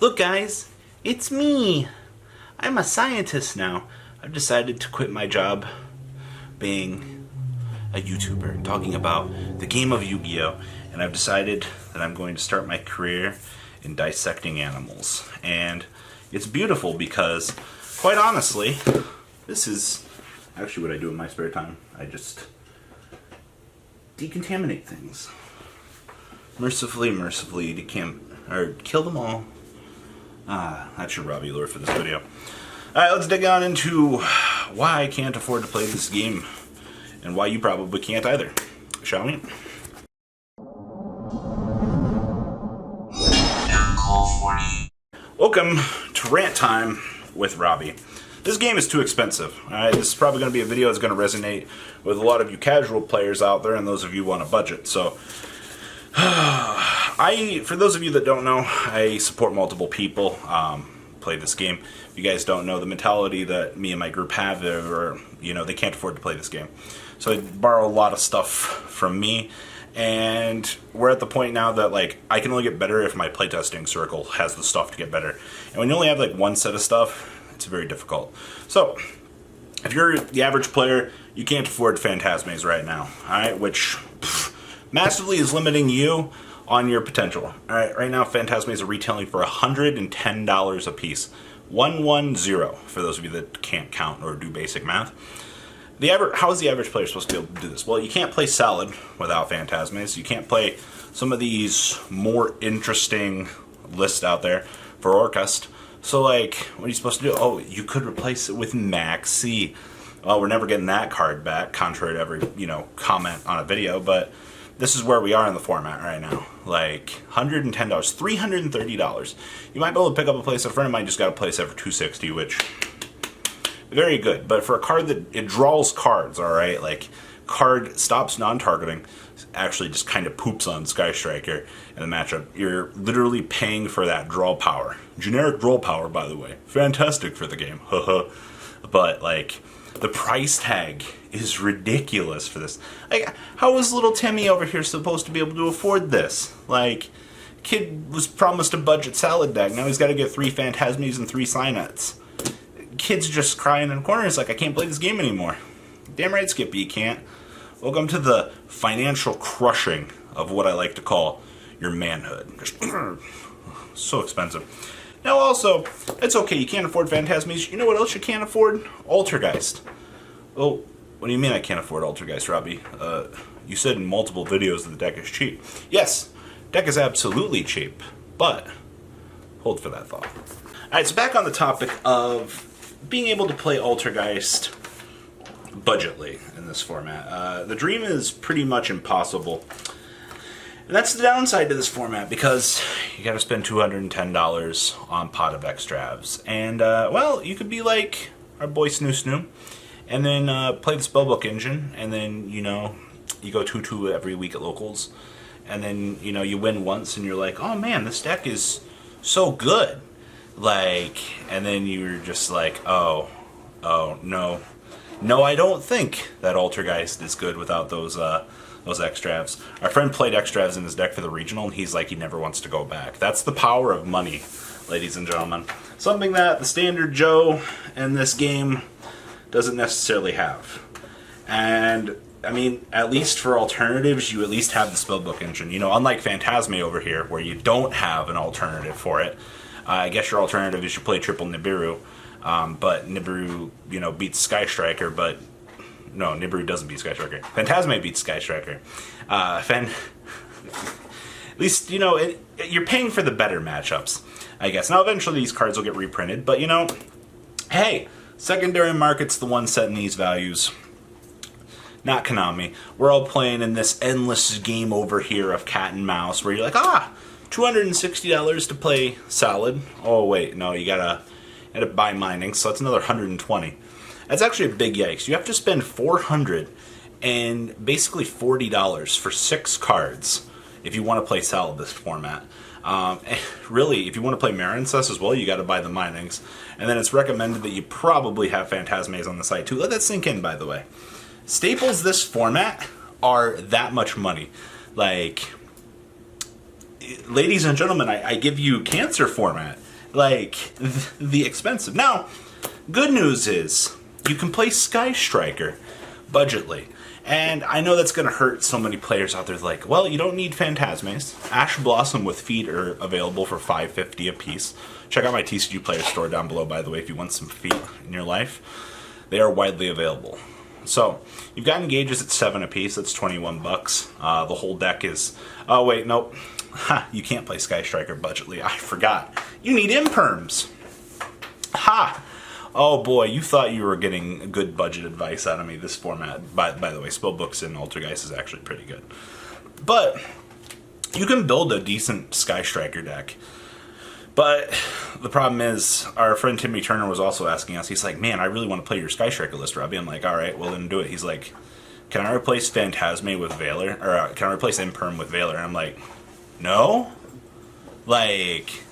Look guys, it's me. I'm a scientist now. I've decided to quit my job being a YouTuber, talking about the game of Yu-Gi-Oh! And I've decided that I'm going to start my career in dissecting animals. And it's beautiful because, quite honestly, this is actually what I do in my spare time. I just decontaminate things. Mercifully, kill them all. That's your Robbie lure for this video. Alright, let's dig on into why I can't afford to play this game, and why you probably can't either. Shall we? Welcome to Rant Time with Robbie. This game is too expensive. Alright, this is probably going to be a video that's going to resonate with a lot of you casual players out there and those of you on a budget. So, for those of you that don't know, I support multiple people play this game. If you guys don't know, the mentality that me and my group have, or they can't afford to play this game. So they borrow a lot of stuff from me, and we're at the point now that I can only get better if my playtesting circle has the stuff to get better. And when you only have one set of stuff, it's very difficult. So if you're the average player, you can't afford Phantasmes right now, alright, which massively is limiting you on your potential. Alright, right now Phantasmes are retailing for $110 a piece. 110 for those of you that can't count or do basic math. How is the average player supposed to be able to do this? Well, you can't play Salad without Phantasmes. You can't play some of these more interesting lists out there for Orcust. So what are you supposed to do? Oh, you could replace it with Maxi. Well, we're never getting that card back, contrary to every, comment on a video, but this is where we are in the format right now. $110, $330. You might be able to pick up a playset. A friend of mine just got a playset for $260, which very good. But for a card that it draws cards, all right, card stops non-targeting, actually just kind of poops on Sky Striker in the matchup. You're literally paying for that draw power. Generic draw power, by the way. Fantastic for the game. But the price tag is ridiculous for this. How is little Timmy over here supposed to be able to afford this? Kid was promised a budget Salad deck. Now he's got to get 3 Phantasmes and 3 Cynuts. Kid's just crying in the corner. It's I can't play this game anymore. Damn right, Skippy, you can't. Welcome to the financial crushing of what I like to call your manhood. Just so expensive. Now also, it's okay, you can't afford Phantasmes. You know what else you can't afford? Altergeist. Oh, what do you mean I can't afford Altergeist, Robbie? You said in multiple videos that the deck is cheap. Yes, deck is absolutely cheap, but hold for that thought. Alright, so back on the topic of being able to play Altergeist budgetly in this format. The dream is pretty much impossible. And that's the downside to this format, because you gotta spend $210 on Pot of Extravs. And, well, you could be like our boy Snoo, and then play the Spellbook engine, and then, you go 2-2 every week at locals, and then, you win once, and you're like, oh man, this deck is so good. And then you're just oh, no. No, I don't think that Altergeist is good without those Extravs. Our friend played Extravs in his deck for the regional, and he's he never wants to go back. That's the power of money, ladies and gentlemen. Something that the standard Joe in this game doesn't necessarily have. And, I mean, at least for alternatives, you at least have the Spellbook engine. Unlike Phantasme over here, where you don't have an alternative for it. I guess your alternative is you play triple Nibiru. But Nibiru, beats Sky Striker, but no, Nibiru doesn't beat Sky Striker. Phantasme beats Sky Striker. At least, you're paying for the better matchups, I guess. Now, eventually these cards will get reprinted, but, hey, secondary market's the one setting these values, not Konami. We're all playing in this endless game over here of cat and mouse, where you're $260 to play Salad. Oh, wait, no, you gotta buy mining, so that's another $120. That's actually a big yikes. You have to spend $400 and basically $40 for 6 cards if you want to play Salad this format. Really, if you want to play Marincess as well, you got to buy the minings. And then it's recommended that you probably have Phantasmes on the site too. Let that sink in, by the way. Staples this format are that much money. ladies and gentlemen, I give you cancer format. Like, the expensive. Now, good news is, you can play Sky Striker budgetly. And I know that's going to hurt so many players out there. Like, well, you don't need Phantasmes. Ash Blossom with feet are available for $5.50 a piece. Check out my TCG Player store down below, by the way, if you want some feet in your life. They are widely available. So, you've got engages at $7 a piece. That's 21 bucks. The whole deck is... Oh, wait, nope. Ha, you can't play Sky Striker budgetly. I forgot. You need imperms. Ha! Oh boy, you thought you were getting good budget advice out of me this format. By the way, Spellbooks in Altergeist is actually pretty good. But you can build a decent Sky Striker deck. But the problem is, our friend Timmy Turner was also asking us, he's like, man, I really want to play your Sky Striker list, Robbie. I'm like, alright, well then do it. He's like, can I replace Phantasme with Valor? Or can I replace Imperm with Valor? And I'm like, no? Like,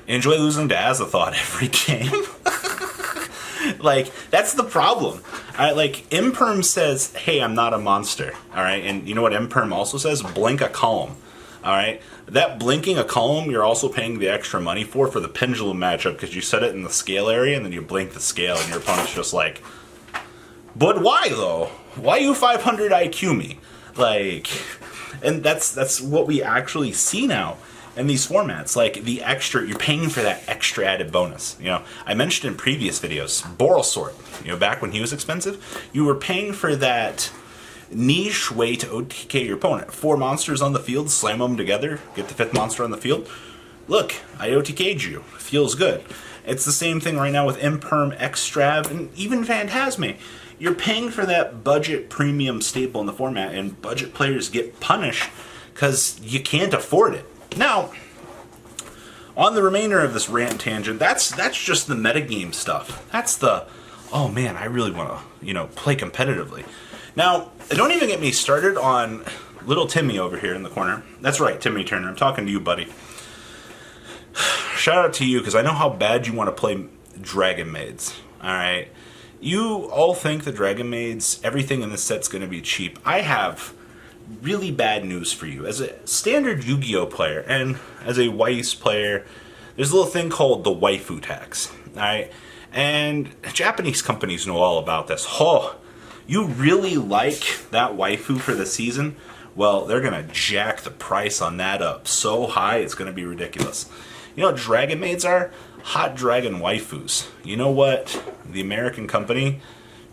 enjoy losing to Azathoth every game? Like, that's the problem. Like, Imperm says, hey, I'm not a monster. Alright, and you know what Imperm also says? Blink a column. Alright, that blinking a column you're also paying the extra money for the pendulum matchup, because you set it in the scale area and then you blink the scale and your opponent's just like, but why though? Why you 500 IQ me? Like, and that's what we actually see now in these formats. Like, the extra, you're paying for that extra added bonus. You know, I mentioned in previous videos, Borrelsword, you know, back when he was expensive, you were paying for that niche way to OTK your opponent. 4 monsters on the field, slam them together, get the 5th monster on the field. Look, I OTK'd you. Feels good. It's the same thing right now with Imperm, Extrav, and even Phantasme. You're paying for that budget premium staple in the format, and budget players get punished because you can't afford it. Now, on the remainder of this rant tangent, that's just the metagame stuff. That's the, oh man, I really want to, you know, play competitively. Now, don't even get me started on little Timmy over here in the corner. That's right, Timmy Turner. I'm talking to you, buddy. Shout out to you, because I know how bad you want to play Dragon Maids. Alright? You all think the Dragon Maids, everything in this set's going to be cheap. I have really bad news for you. As a standard Yu-Gi-Oh player, and as a Weiss player, there's a little thing called the waifu tax. Alright? And Japanese companies know all about this. Oh, you really like that waifu for the season? Well, they're going to jack the price on that up so high, it's going to be ridiculous. You know what Dragon Maids are? Hot dragon waifus. You know what? The American company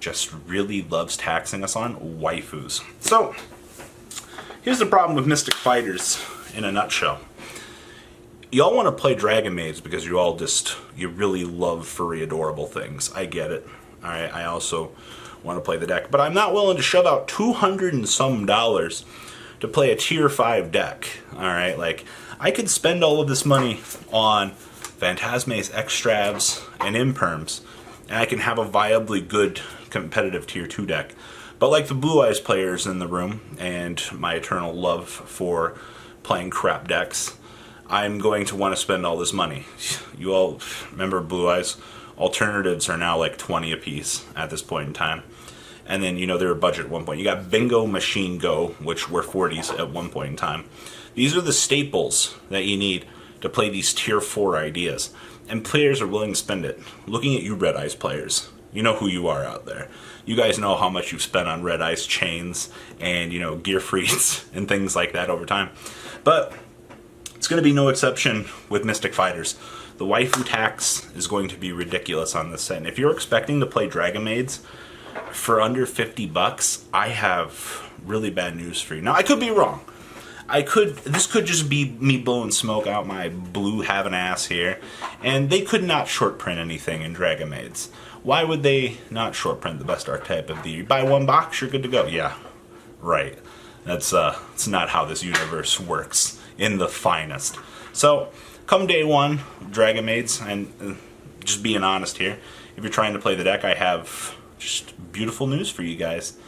just really loves taxing us on waifus. So, here's the problem with Mystic Fighters in a nutshell. Y'all want to play Dragon Maids because you all you really love furry, adorable things. I get it. Alright, I also want to play the deck. But I'm not willing to shove out $200 and some to play a tier 5 deck. Alright, like, I could spend all of this money on Phantasmes, Extravs, and Imperms, and I can have a viably good competitive tier 2 deck. But like the Blue Eyes players in the room, and my eternal love for playing crap decks, I'm going to want to spend all this money. You all remember Blue Eyes? Alternatives are now like 20 a piece at this point in time. And then, you know, they're a budget at one point. You got Bingo Machine Go, which were 40s at one point in time. These are the staples that you need to play these tier 4 ideas. And players are willing to spend it. Looking at you Red Eyes players, you know who you are out there. You guys know how much you've spent on Red Eyes chains and, you know, gear freeze and things like that over time. But it's going to be no exception with Mystic Fighters. The waifu tax is going to be ridiculous on this set. And if you're expecting to play Dragon Maids for under $50, I have really bad news for you. Now, I could be wrong. This could just be me blowing smoke out my blue having ass here, and they could not short print anything in Dragon Maids. Why would they not short print the best archetype of the year? You buy one box, you're good to go. Yeah, right. That's it's not how this universe works in the finest. So, come day one, Dragon Maids, and just being honest here, if you're trying to play the deck, I have just beautiful news for you guys.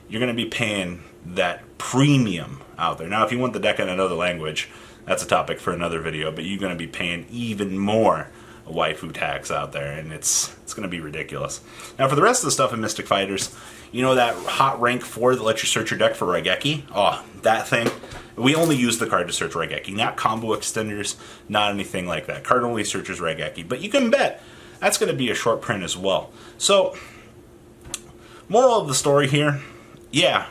You're going to be paying that premium out there. Now, if you want the deck in another language, that's a topic for another video, but you're going to be paying even more waifu tax out there, and it's going to be ridiculous. Now, for the rest of the stuff in Mystic Fighters, You know that hot rank 4 that lets you search your deck for Raigeki? Oh, that thing. We only use the card to search Raigeki, not combo extenders, not anything like that. Card only searches Raigeki. But you can bet that's going to be a short print as well. So, moral of the story here, yeah,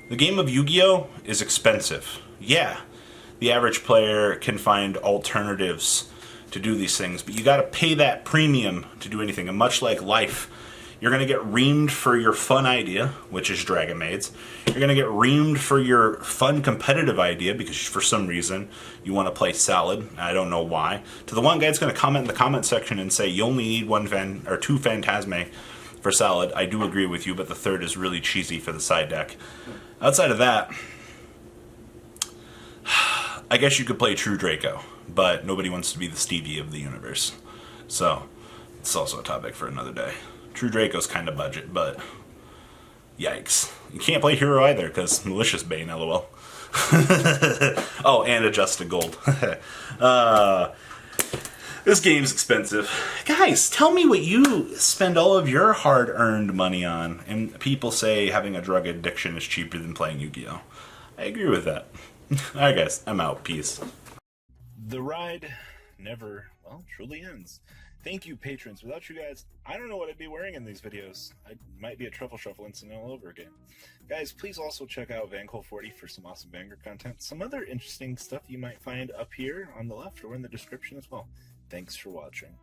the game of Yu-Gi-Oh! Is expensive. Yeah, the average player can find alternatives to do these things, but you got to pay that premium to do anything. And much like life, you're going to get reamed for your fun idea, which is Dragon Maids. You're going to get reamed for your fun competitive idea because for some reason you want to play Salad. I don't know why. To the one guy that's going to comment in the comment section and say you only need two Phantasme for Salad, I do agree with you, but the third is really cheesy for the side deck. Outside of that, I guess you could play True Draco, but nobody wants to be the Stevie of the universe. So, it's also a topic for another day. True Draco's kind of budget, but yikes. You can't play Hero either, because Malicious Bane, lol. Oh, and Adjusted Gold. This game's expensive. Guys, tell me what you spend all of your hard-earned money on. And people say having a drug addiction is cheaper than playing Yu-Gi-Oh! I agree with that. Alright guys, I'm out. Peace. The ride never, well, truly ends. Thank you, patrons. Without you guys, I don't know what I'd be wearing in these videos. I might be a Truffle Shuffle incident all over again. Guys, please also check out Vancol40 for some awesome Vanguard content. Some other interesting stuff you might find up here on the left or in the description as well. Thanks for watching.